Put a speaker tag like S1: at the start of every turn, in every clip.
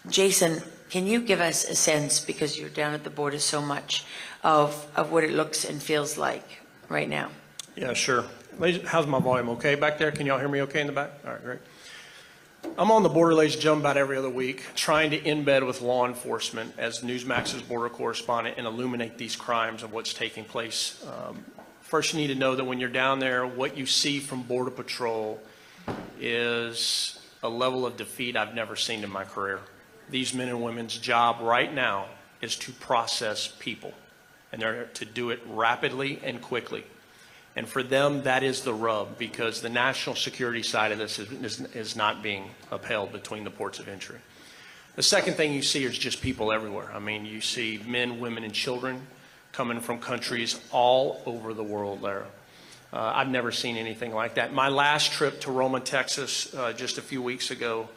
S1: Jaeson, can you give us a sense, because you're down at the border so much, of what it looks and feels like right now?
S2: Yeah, sure. How's my volume? Okay back there? Can y'all hear me okay in the back? All right, great. I'm on the border, ladies and gentlemen, about every other week, trying to embed with law enforcement as Newsmax's border correspondent and illuminate these crimes of what's taking place. First, you need to know that when you're down there, what you see from Border Patrol is a level of defeat I've never seen in my career. These men and women's job right now is to process people, and they're to do it rapidly and quickly. And for them, that is the rub, because the national security side of this is not being upheld between the ports of entry. The second thing you see is just people everywhere. I mean, you see men, women, and children coming from countries all over the world, Lara. I've never seen anything like that. My last trip to Roma, Texas, just a few weeks ago,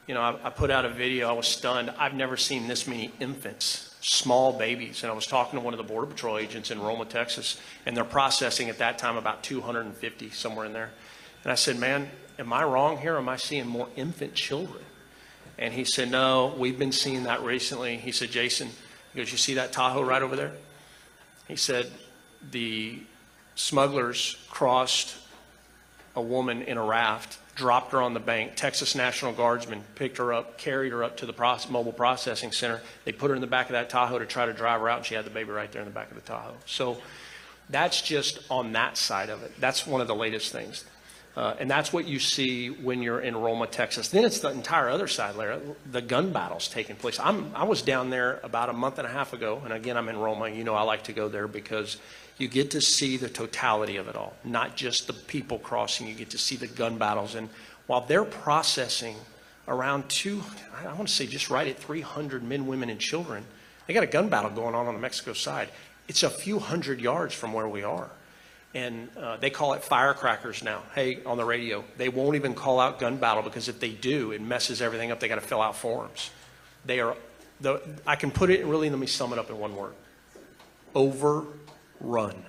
S2: you know, I put out a video. I was stunned. I've never seen this many infants, small babies. And I was talking to one of the Border Patrol agents in Roma, Texas, and they're processing at that time about 250, somewhere in there. And I said, man, am I wrong here? Am I seeing more infant children? And he said, no, we've been seeing that recently. He said, Jaeson, he goes, you see that Tahoe right over there? He said, the smugglers crossed a woman in a raft, dropped her on the bank. Texas National Guardsmen picked her up, carried her up to the mobile processing center. They put her in the back of that Tahoe to try to drive her out, and she had the baby right there in the back of the Tahoe. So that's just on that side of it. That's one of the latest things. And that's what you see when you're in Roma, Texas. Then it's the entire other side, Lara, the gun battles taking place. I was down there about a month and a half ago, and again, I'm in Roma. You know I like to go there because you get to see the totality of it all, not just the people crossing. You get to see the gun battles. And while they're processing around I want to say just right at 300 men, women, and children, they got a gun battle going on the Mexico side. It's a few hundred yards from where we are. And they call it firecrackers now. Hey, on the radio, they won't even call out gun battle, because if they do, it messes everything up. They got to fill out forms. They are, I can put it, really, let me sum it up in one word: overrun.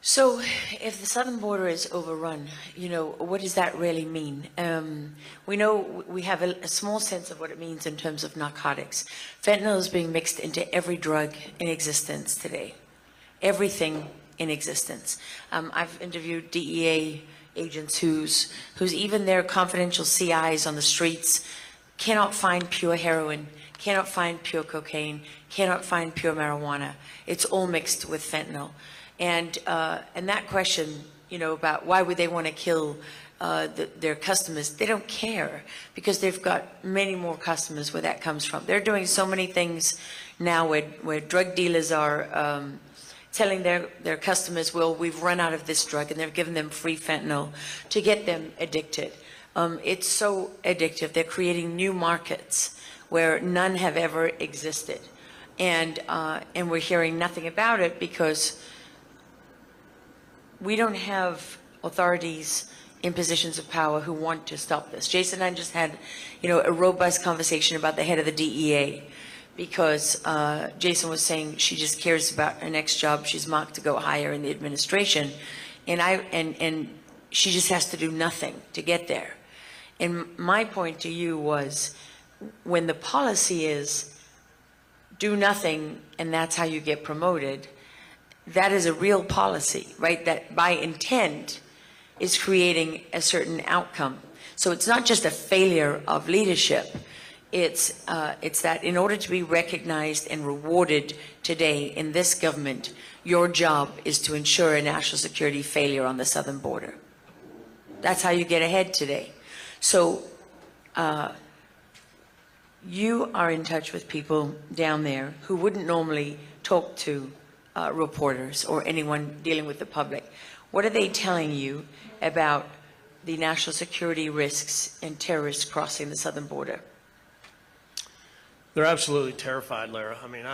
S1: So if the southern border is overrun, you know, what does that really mean? We know we have a small sense of what it means in terms of narcotics. Fentanyl is being mixed into every drug in existence today. Everything in existence. I've interviewed DEA agents whose even their confidential CIs on the streets cannot find pure heroin, cannot find pure cocaine, cannot find pure marijuana. It's all mixed with fentanyl. And that question, you know, about why would they want to kill their customers, they don't care, because they've got many more customers where that comes from. They're doing so many things now where drug dealers are telling their customers, well, we've run out of this drug, and they've given them free fentanyl to get them addicted. It's so addictive. They're creating new markets where none have ever existed. And we're hearing nothing about it because we don't have authorities in positions of power who want to stop this. Jaeson and I just had, you know, a robust conversation about the head of the DEA, because Jaeson was saying she just cares about her next job. She's marked to go higher in the administration, and she just has to do nothing to get there. And my point to you was, when the policy is do nothing and that's how you get promoted, that is a real policy, right? That by intent is creating a certain outcome. So it's not just a failure of leadership. It's that in order to be recognized and rewarded today in this government, your job is to ensure a national security failure on the southern border. That's how you get ahead today. So you are in touch with people down there who wouldn't normally talk to reporters or anyone dealing with the public. What are they telling you about the national security risks and terrorists crossing the southern border?
S2: They're absolutely terrified, Lara. I mean,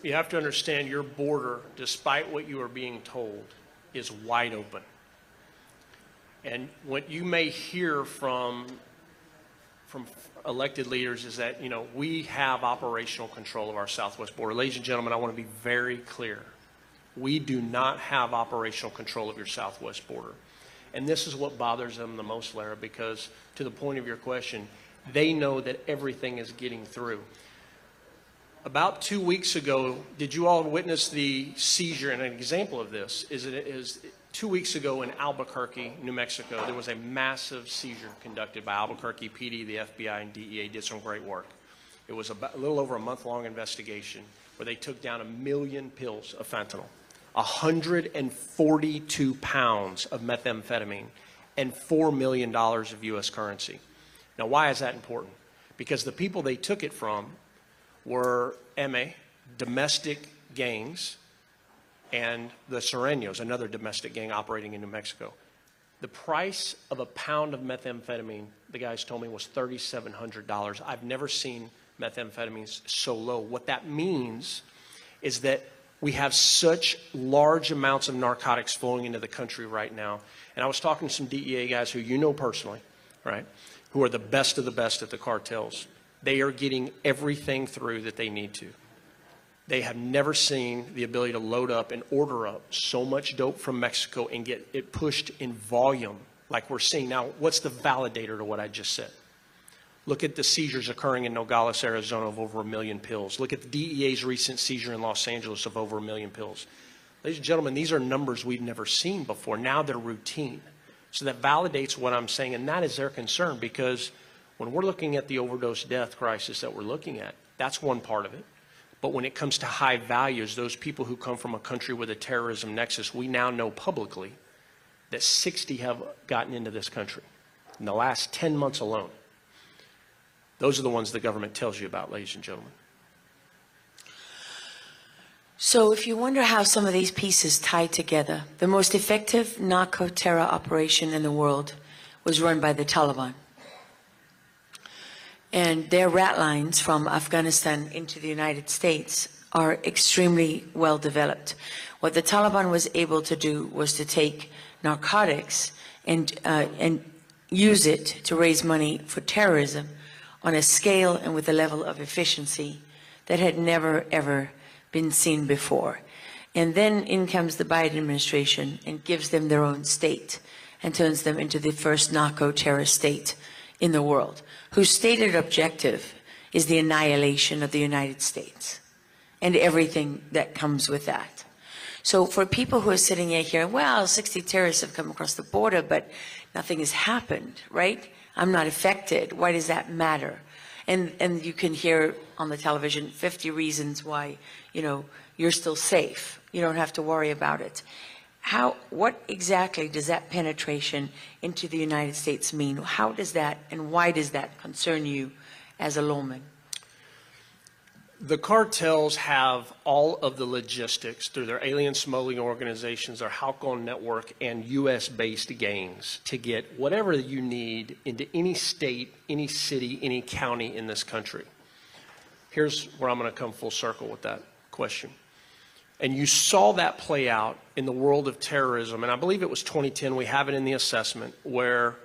S2: you have to understand, your border, despite what you are being told, is wide open. And what you may hear from elected leaders is that, you know, we have operational control of our southwest border. Ladies and gentlemen, I want to be very clear. We do not have operational control of your southwest border. And this is what bothers them the most, Lara, because to the point of your question, they know that everything is getting through. About 2 weeks ago, did you all witness the seizure? And an example of this is 2 weeks ago in Albuquerque, New Mexico, there was a massive seizure conducted by Albuquerque PD, the FBI, and DEA did some great work. It was a little over a month-long investigation where they took down 1 million pills of fentanyl, 142 pounds of methamphetamine, and $4 million of U.S. currency. Now, why is that important? Because the people they took it from were domestic gangs, and the Sureños, another domestic gang operating in New Mexico. The price of a pound of methamphetamine, the guys told me, was $3,700. I've never seen methamphetamines so low. What that means is that we have such large amounts of narcotics flowing into the country right now. And I was talking to some DEA guys who you know personally, right, who are the best of the best at the cartels. They are getting everything through that they need to. They have never seen the ability to load up and order up so much dope from Mexico and get it pushed in volume like we're seeing. Now, what's the validator to what I just said? Look at the seizures occurring in Nogales, Arizona of over 1 million pills. Look at the DEA's recent seizure in Los Angeles of over 1 million pills. Ladies and gentlemen, these are numbers we've never seen before. Now they're routine. So that validates what I'm saying, and that is their concern, because when we're looking at the overdose death crisis that we're looking at, that's one part of it. But when it comes to high values, those people who come from a country with a terrorism nexus, we now know publicly that 60 have gotten into this country in the last 10 months alone. Those are the ones the government tells you about, ladies and gentlemen.
S1: So if you wonder how some of these pieces tie together, the most effective narco terror operation in the world was run by the Taliban. And their rat lines from Afghanistan into the United States are extremely well developed. What the Taliban was able to do was to take narcotics and use it to raise money for terrorism on a scale and with a level of efficiency that had never, ever been seen before. And then in comes the Biden administration and gives them their own state and turns them into the first narco-terror state in the world, whose stated objective is the annihilation of the United States and everything that comes with that. So for people who are sitting here, well, 60 terrorists have come across the border, but nothing has happened, right? I'm not affected. Why does that matter? And you can hear on the television 50 reasons why, you know, you're still safe. You don't have to worry about it. What exactly does that penetration into the United States mean? How does that and why does that concern you as a lawman?
S2: The cartels have all of the logistics through their alien smuggling organizations, their Halcon network, and U.S.-based gangs to get whatever you need into any state, any city, any county in this country. Here's where I'm going to come full circle with that question. And you saw that play out in the world of terrorism, and I believe it was 2010, we have it in the assessment, where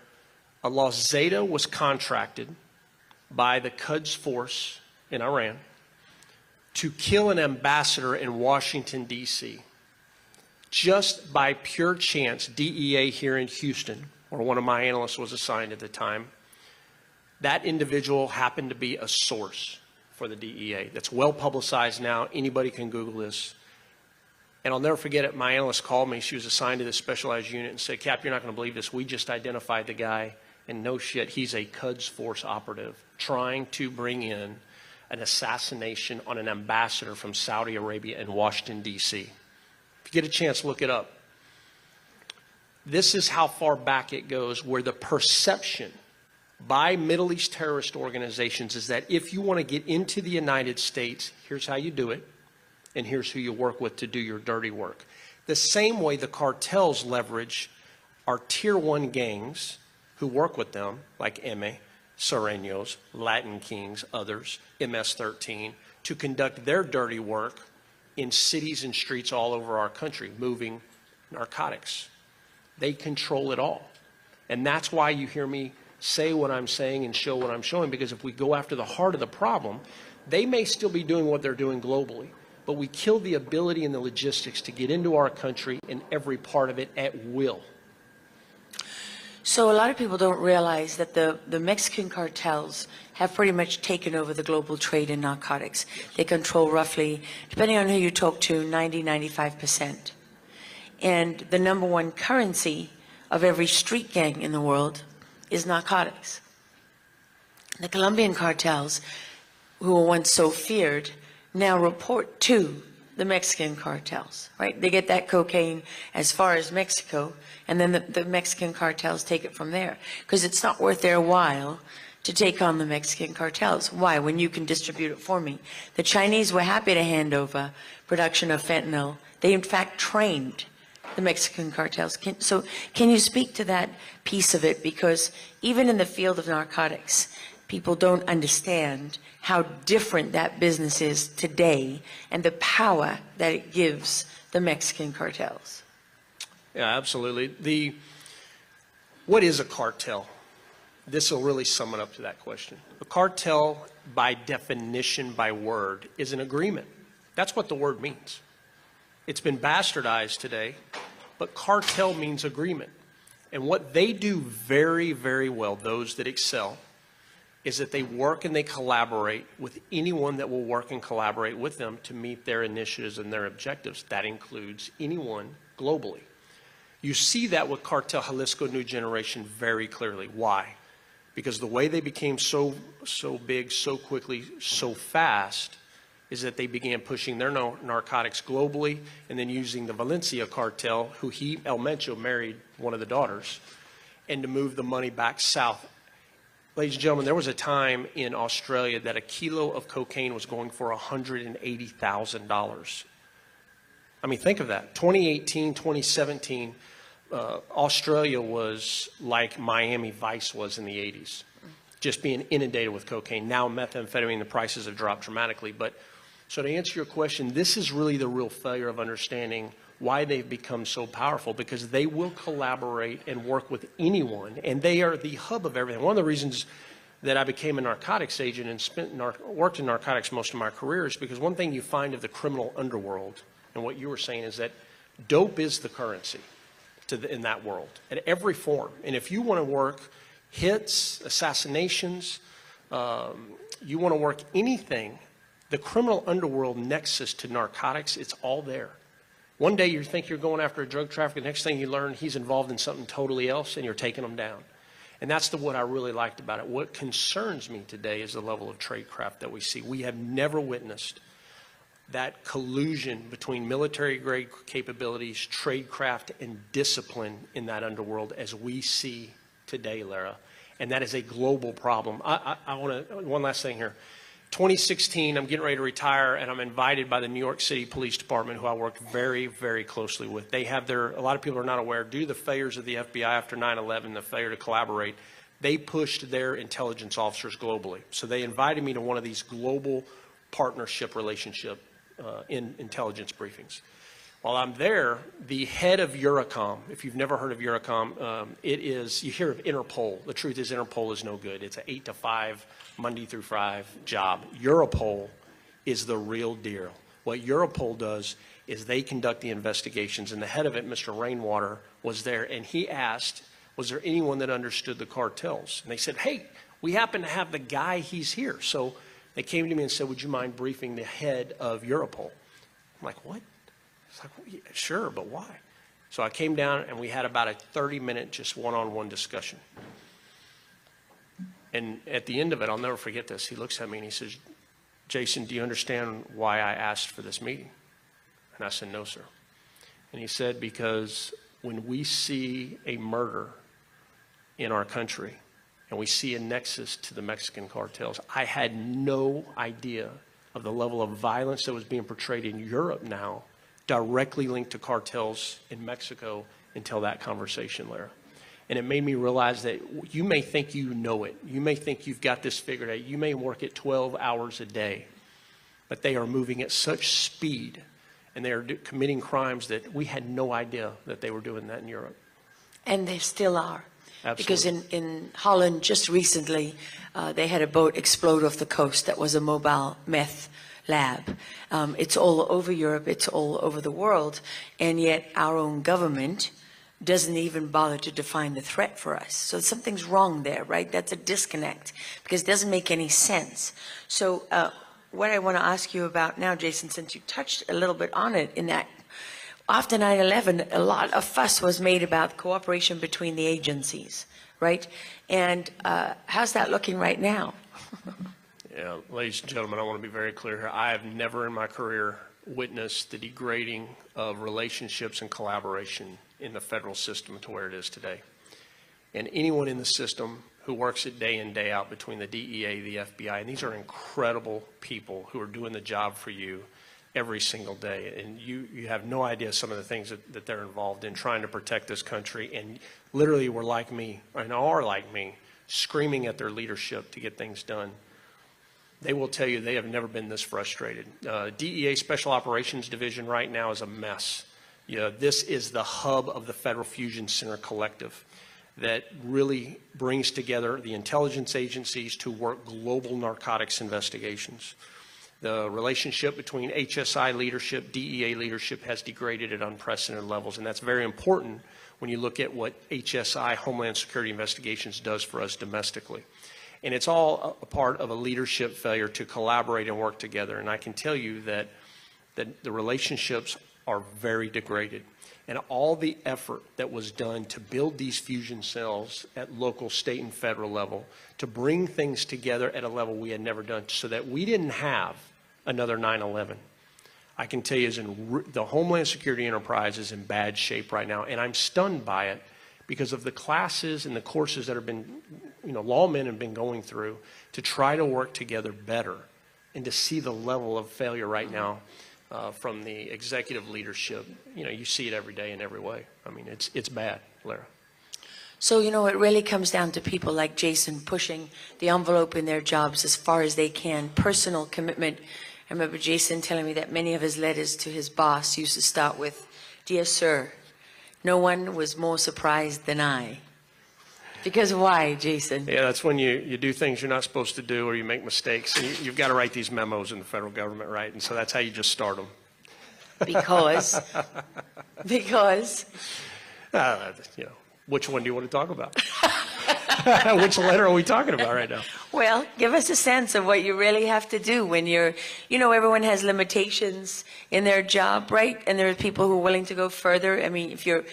S2: a Los Zeta was contracted by the Quds force in Iran to kill an ambassador in Washington, D.C. Just by pure chance, DEA here in Houston, where one of my analysts was assigned at the time, that individual happened to be a source for the DEA. That's well publicized now. Anybody can Google this. And I'll never forget it, my analyst called me. She was assigned to this specialized unit and said, Cap, you're not going to believe this. We just identified the guy, and no shit, he's a Quds Force operative trying to bring in an assassination on an ambassador from Saudi Arabia in Washington, D.C. If you get a chance, look it up. This is how far back it goes, where the perception by Middle East terrorist organizations is that if you want to get into the United States, here's how you do it, and here's who you work with to do your dirty work. The same way the cartels leverage our tier one gangs who work with them, like MA, Sureños, Latin Kings, others, MS-13, to conduct their dirty work in cities and streets all over our country, moving narcotics. They control it all. And that's why you hear me say what I'm saying and show what I'm showing, because if we go after the heart of the problem, they may still be doing what they're doing globally, but we kill the ability and the logistics to get into our country and every part of it at will.
S1: So a lot of people don't realize that the Mexican cartels have pretty much taken over the global trade in narcotics. They control roughly, depending on who you talk to, 95%. And the number one currency of every street gang in the world is narcotics. The Colombian cartels, who were once so feared, now report to the Mexican cartels, right? They get that cocaine as far as Mexico, and then the Mexican cartels take it from there, because it's not worth their while to take on the Mexican cartels. Why? When you can distribute it for me. The Chinese were happy to hand over production of fentanyl. They, in fact, trained the Mexican cartels. Can you speak to that piece of it? Because even in the field of narcotics, people don't understand how different that business is today and the power that it gives the Mexican cartels.
S2: Yeah, absolutely. What is a cartel? This will really sum it up to that question. A cartel, by definition, by word, is an agreement. That's what the word means. It's been bastardized today, but cartel means agreement. And what they do very, very well, those that excel, is that they work and they collaborate with anyone that will work and collaborate with them to meet their initiatives and their objectives. That includes anyone globally. You see that with Cartel Jalisco New Generation very clearly. Why? Because the way they became so big, so quickly, so fast, is that they began pushing their narcotics globally and then using the Valencia cartel, who El Mencho married one of the daughters, and to move the money back south. Ladies and gentlemen, there was a time in Australia that a kilo of cocaine was going for $180,000. I mean, think of that. 2018, 2017, Australia was like Miami Vice was in the 80s, just being inundated with cocaine. Now methamphetamine, the prices have dropped dramatically. But so to answer your question, this is really the real failure of understanding why they've become so powerful, because they will collaborate and work with anyone, and they are the hub of everything. One of the reasons that I became a narcotics agent and worked in narcotics most of my career is because one thing you find of the criminal underworld, and what you were saying, is that dope is the currency in that world, at every form. And if you want to work hits, assassinations, you want to work anything, the criminal underworld nexus to narcotics, it's all there. One day you think you're going after a drug trafficker, the next thing you learn he's involved in something totally else, and you're taking him down. And that's what I really liked about it. What concerns me today is the level of tradecraft that we see. We have never witnessed that collusion between military-grade capabilities, tradecraft, and discipline in that underworld as we see today, Lara. And that is a global problem. I want to, one last thing here. 2016, I'm getting ready to retire, and I'm invited by the New York City Police Department, who I work very, very closely with. They have a lot of people are not aware, due to the failures of the FBI after 9/11, the failure to collaborate, they pushed their intelligence officers globally. So they invited me to one of these global partnership relationship in intelligence briefings. While I'm there, the head of Eurocom, if you've never heard of Eurocom, you hear of Interpol. The truth is Interpol is no good. It's an 8 to 5, Monday through Friday job. Europol is the real deal. What Europol does is they conduct the investigations, and the head of it, Mr. Rainwater, was there, and he asked, was there anyone that understood the cartels? And they said, hey, we happen to have the guy, he's here. So they came to me and said, would you mind briefing the head of Europol? I'm like, what? It's like, well, yeah, sure, but why? So I came down and we had about a 30-minute just one-on-one discussion. And at the end of it, I'll never forget this. He looks at me and he says, Jason, do you understand why I asked for this meeting? And I said, no, sir. And he said, because when we see a murder in our country and we see a nexus to the Mexican cartels, I had no idea of the level of violence that was being portrayed in Europe now, directly linked to cartels in Mexico, until that conversation, Lara. And it made me realize that you may think you know it. You may think you've got this figured out. You may work at 12 hours a day, but they are moving at such speed, and they are committing crimes that we had no idea that they were doing that in Europe.
S1: And they still are.
S2: Absolutely.
S1: Because in Holland, just recently, they had a boat explode off the coast that was a mobile meth lab. It's all over Europe, it's all over the world, and yet our own government doesn't even bother to define the threat for us. So something's wrong there, right? That's a disconnect because it doesn't make any sense. So what I want to ask you about now, Jaeson, since you touched a little bit on it, in that after 9/11, a lot of fuss was made about cooperation between the agencies, right? And how's that looking right now?
S2: Yeah, ladies and gentlemen, I want to be very clear here. I have never in my career witnessed the degrading of relationships and collaboration in the federal system to where it is today. And anyone in the system who works it day in, day out between the DEA, the FBI, and these are incredible people who are doing the job for you every single day. And you have no idea some of the things that they're involved in trying to protect this country. And literally were like me, and are like me, screaming at their leadership to get things done. They will tell you they have never been this frustrated. DEA Special Operations Division right now is a mess. This is the hub of the Federal Fusion Center Collective that really brings together the intelligence agencies to work global narcotics investigations. The relationship between HSI leadership, DEA leadership has degraded at unprecedented levels, and that's very important when you look at what HSI, Homeland Security Investigations, does for us domestically. And it's all a part of a leadership failure to collaborate and work together. And I can tell you that the relationships are very degraded. And all the effort that was done to build these fusion cells at local, state, and federal level, to bring things together at a level we had never done so that we didn't have another 9/11. I can tell you the Homeland Security enterprise is in bad shape right now. And I'm stunned by it because of the classes and the courses that have been, lawmen have been going through to try to work together better and to see the level of failure right now from the executive leadership. You see it every day in every way. I mean, it's bad, Lara.
S1: So, it really comes down to people like Jaeson pushing the envelope in their jobs as far as they can, personal commitment. I remember Jaeson telling me that many of his letters to his boss used to start with, "Dear Sir, no one was more surprised than I." Because why, Jaeson?
S2: Yeah, that's when you do things you're not supposed to do or you make mistakes. And you've got to write these memos in the federal government, right? And so that's how you just start them.
S1: Because?
S2: Which one do you want to talk about? Which letter are we talking about right now?
S1: Well, give us a sense of what you really have to do when you're, everyone has limitations in their job, right? And there are people who are willing to go further. I mean, if you're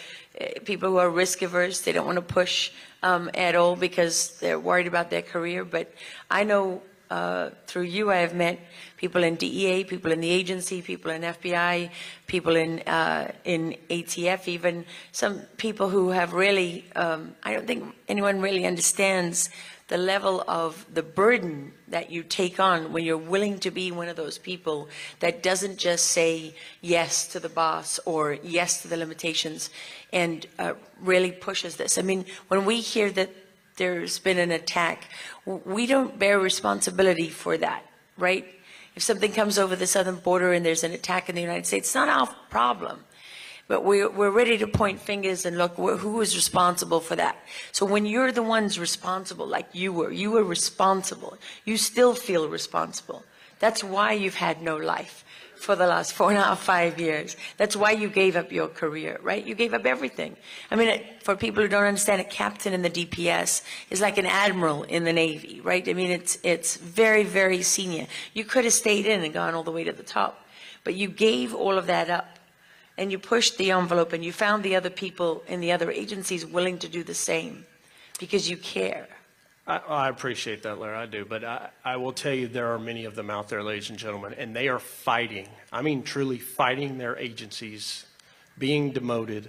S1: people who are risk averse, they don't want to push at all because they're worried about their career. But I know through you, I have met people in DEA, people in the agency, people in FBI, people in ATF, even some people who have really, I don't think anyone really understands the level of the burden that you take on when you're willing to be one of those people that doesn't just say yes to the boss or yes to the limitations and really pushes this. I mean, when we hear that there's been an attack, we don't bear responsibility for that, right? If something comes over the southern border and there's an attack in the United States, it's not our problem. But we're ready to point fingers and look who is responsible for that. So when you're the ones responsible, like you were responsible, you still feel responsible. That's why you've had no life for the last 4.5, 5 years. That's why you gave up your career, right? You gave up everything. I mean, for people who don't understand, a captain in the DPS is like an admiral in the Navy, right? I mean, it's very, very senior. You could have stayed in and gone all the way to the top, but you gave all of that up. And you pushed the envelope and you found the other people in the other agencies willing to do the same because you care.
S2: I appreciate that, Lara, I do. But I will tell you there are many of them out there, ladies and gentlemen, and they are fighting. I mean, truly fighting their agencies, being demoted,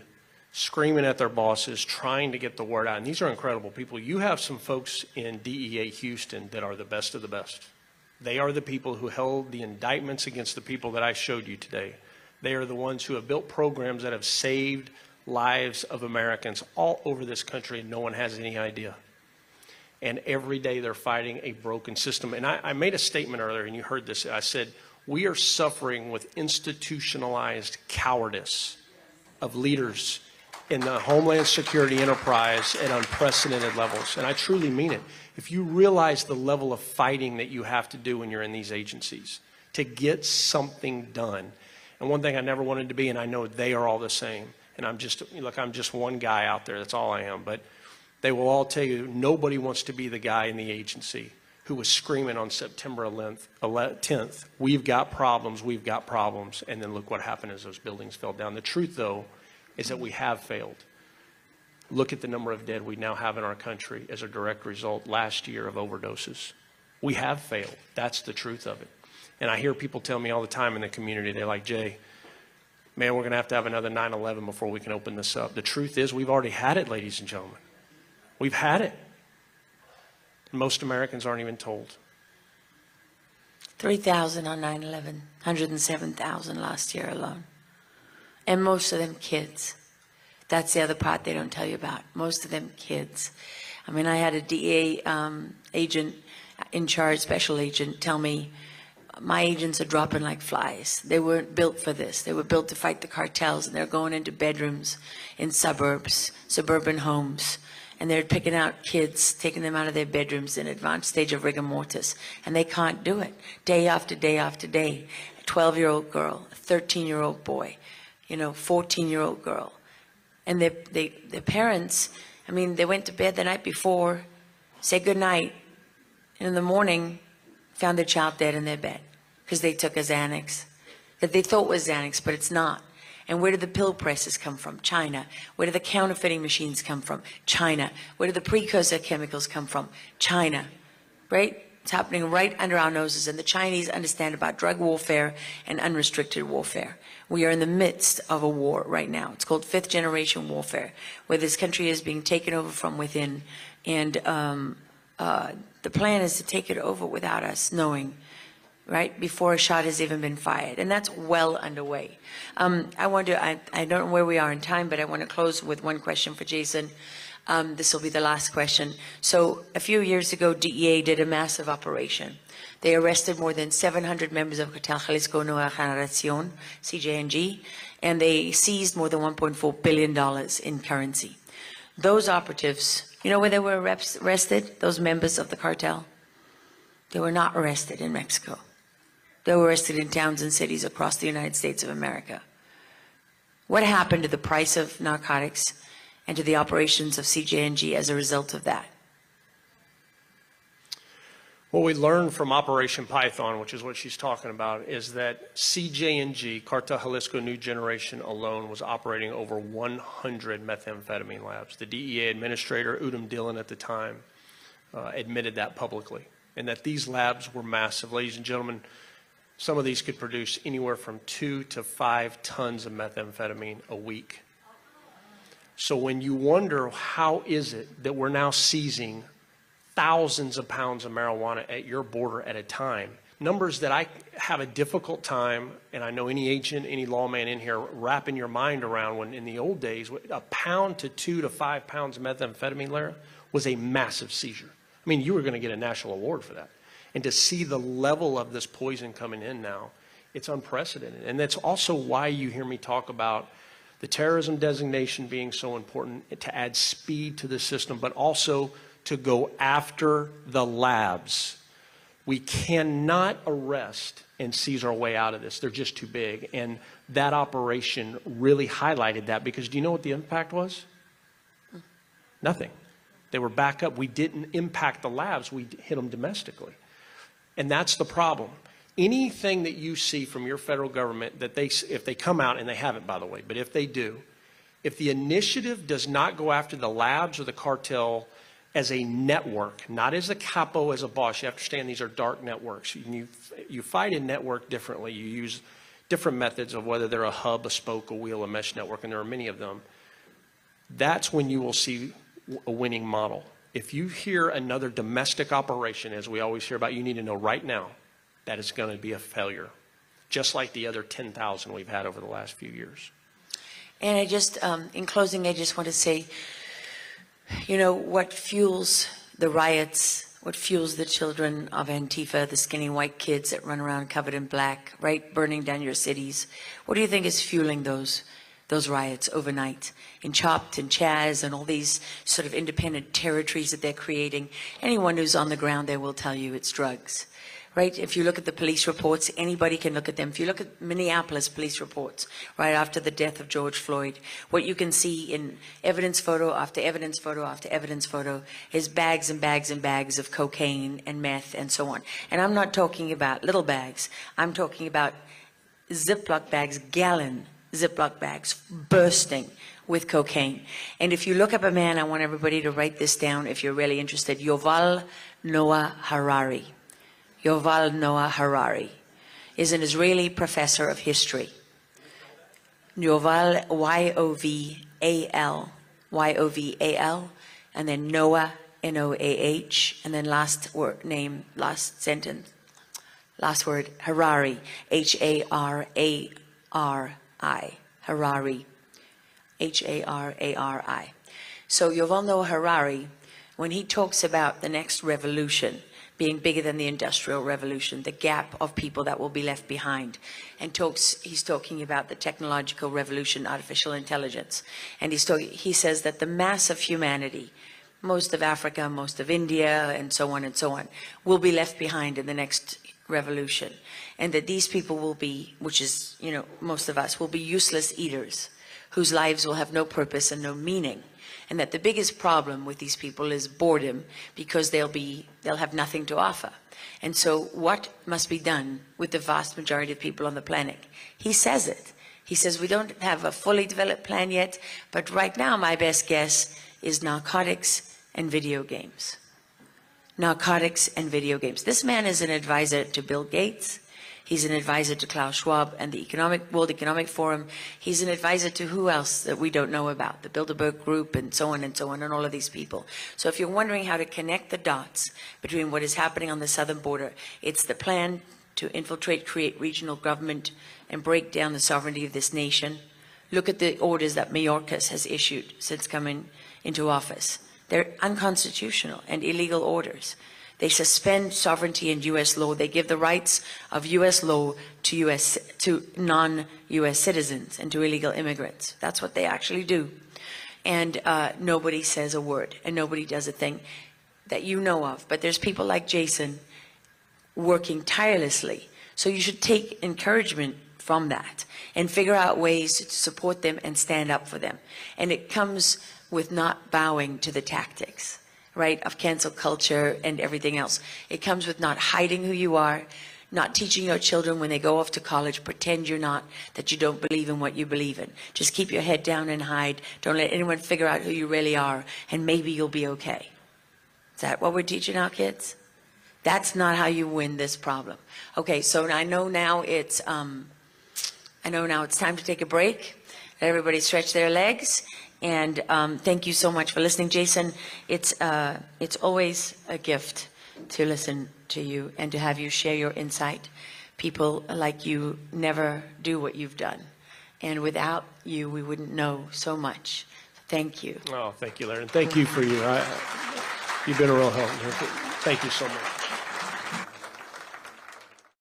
S2: screaming at their bosses, trying to get the word out. And these are incredible people. You have some folks in DEA Houston that are the best of the best. They are the people who held the indictments against the people that I showed you today. They are the ones who have built programs that have saved lives of Americans all over this country, and no one has any idea. And every day they're fighting a broken system. And I made a statement earlier, and you heard this. I said, we are suffering with institutionalized cowardice of leaders in the Homeland Security enterprise at unprecedented levels. And I truly mean it. If you realize the level of fighting that you have to do when you're in these agencies to get something done. And one thing I never wanted to be, and I know they are all the same, and I'm just one guy out there, that's all I am, but they will all tell you nobody wants to be the guy in the agency who was screaming on September 10th, we've got problems, and then look what happened as those buildings fell down. The truth, though, is that we have failed. Look at the number of dead we now have in our country as a direct result last year of overdoses. We have failed. That's the truth of it. And I hear people tell me all the time in the community, they're like, Jay, man, we're going to have another 9/11 before we can open this up. The truth is we've already had it, ladies and gentlemen. We've had it. Most Americans aren't even told.
S1: 3,000 on 9/11, 107,000 last year alone. And most of them kids. That's the other part they don't tell you about. Most of them kids. I mean, I had a DEA agent in charge, special agent, tell me, my agents are dropping like flies. They weren't built for this. They were built to fight the cartels, and they're going into bedrooms in suburbs, suburban homes, and they're picking out kids, taking them out of their bedrooms in advanced stage of rigor mortis, and they can't do it. Day after day after day, a 12-year-old girl, a 13-year-old boy, 14-year-old girl. And their parents, I mean, they went to bed the night before, said goodnight, and in the morning, found their child dead in their bed because they took a Xanax that they thought was Xanax, but it's not. And where did the pill presses come from? China. Where did the counterfeiting machines come from? China. Where did the precursor chemicals come from? China. Right? It's happening right under our noses, and the Chinese understand about drug warfare and unrestricted warfare. We are in the midst of a war right now. It's called fifth generation warfare, where this country is being taken over from within, and the plan is to take it over without us knowing, right, before a shot has even been fired. And that's well underway. I don't know where we are in time, but I want to close with one question for Jaeson. This will be the last question. So a few years ago, DEA did a massive operation. They arrested more than 700 members of Cartel Jalisco Nueva Generación, CJNG, and they seized more than $1.4 billion in currency. Those operatives, you know where they were arrested? Those members of the cartel? They were not arrested in Mexico. They were arrested in towns and cities across the United States of America. What happened to the price of narcotics and to the operations of CJNG as a result of that?
S2: What we learned from Operation Python, which is what she's talking about, is that CJNG, Cartel Jalisco New Generation alone, was operating over 100 methamphetamine labs. The DEA administrator, Udom Dillon at the time, admitted that publicly, and that these labs were massive. Ladies and gentlemen, some of these could produce anywhere from 2 to 5 tons of methamphetamine a week. So when you wonder how is it that we're now seizing thousands of pounds of marijuana at your border at a time, numbers that I have a difficult time, and I know any agent, any lawman in here, wrapping your mind around, when in the old days, a pound to 2 to 5 pounds of methamphetamine, Lara, was a massive seizure. I mean, you were going to get a national award for that. And to see the level of this poison coming in now, it's unprecedented. And that's also why you hear me talk about the terrorism designation being so important, to add speed to the system, but also to go after the labs. We cannot arrest and seize our way out of this. They're just too big. And that operation really highlighted that, because do you know what the impact was? Nothing. They were back up. We didn't impact the labs. We hit them domestically. And that's the problem. Anything that you see from your federal government that if they come out, and they haven't, by the way, but if they do, if the initiative does not go after the labs or the cartel as a network, not as a capo, as a boss. You have to understand these are dark networks. You fight a network differently. You use different methods of whether they're a hub, a spoke, a wheel, a mesh network, and there are many of them. That's when you will see a winning model. If you hear another domestic operation, as we always hear about, you need to know right now that it's going to be a failure, just like the other 10,000 we've had over the last few years.
S1: And I just, in closing, I just want to say, you know, what fuels the riots, what fuels the children of Antifa, the skinny white kids that run around covered in black, right, burning down your cities? What do you think is fueling those riots overnight in Chopped and Chaz and all these sort of independent territories that they're creating? Anyone who's on the ground there will tell you it's drugs, right? If you look at the police reports, anybody can look at them. If you look at Minneapolis police reports, right after the death of George Floyd, what you can see in evidence photo after evidence photo after evidence photo is bags and bags and bags of cocaine and meth and so on. And I'm not talking about little bags. I'm talking about Ziploc bags, gallon Ziploc bags bursting with cocaine. And if you look up a man, I want everybody to write this down if you're really interested, Yuval Noah Harari. Yuval Noah Harari is an Israeli professor of history. Yuval, Y-O-V-A-L, Y-O-V-A-L, and then Noah, N-O-A-H, and then last word, name, last sentence, last word, Harari, H-A-R-A-R-I, Harari, H-A-R-A-R-I. So Yuval Noah Harari, when he talks about the next revolution being bigger than the Industrial Revolution, the gap of people that will be left behind, and he's talking about the technological revolution, artificial intelligence, and he says that the mass of humanity, most of Africa, most of India, and so on, will be left behind in the next revolution, and that these people will be, which is, you know, most of us, will be useless eaters whose lives will have no purpose and no meaning. And that the biggest problem with these people is boredom, because they'll have nothing to offer. And so what must be done with the vast majority of people on the planet? He says it. He says we don't have a fully developed plan yet, but right now my best guess is narcotics and video games. Narcotics and video games. This man is an advisor to Bill Gates. He's an advisor to Klaus Schwab and the World Economic Forum. He's an advisor to who else that we don't know about, the Bilderberg Group and so on, and all of these people. So if you're wondering how to connect the dots between what is happening on the southern border, it's the plan to infiltrate, create regional government, and break down the sovereignty of this nation. Look at the orders that Mayorkas has issued since coming into office. They're unconstitutional and illegal orders. They suspend sovereignty in U.S. law. They give the rights of U.S. law to non-U.S. citizens and to illegal immigrants. That's what they actually do. And nobody says a word, and nobody does a thing that you know of. But there's people like Jaeson working tirelessly. So you should take encouragement from that and figure out ways to support them and stand up for them. And it comes with not bowing to the tactics, right, of cancel culture and everything else. It comes with not hiding who you are, not teaching your children when they go off to college, pretend you're not, that you don't believe in what you believe in. Just keep your head down and hide. Don't let anyone figure out who you really are, and maybe you'll be okay. Is that what we're teaching our kids? That's not how you win this problem. Okay, so I know now it's time to take a break. Let everybody stretch their legs. And thank you so much for listening, Jaeson. It's always a gift to listen to you and to have you share your insight. People like you never do what you've done. And without you, we wouldn't know so much. Thank you.
S2: Oh, thank you, Lara. And thank you for you've been a real help. Thank you so much.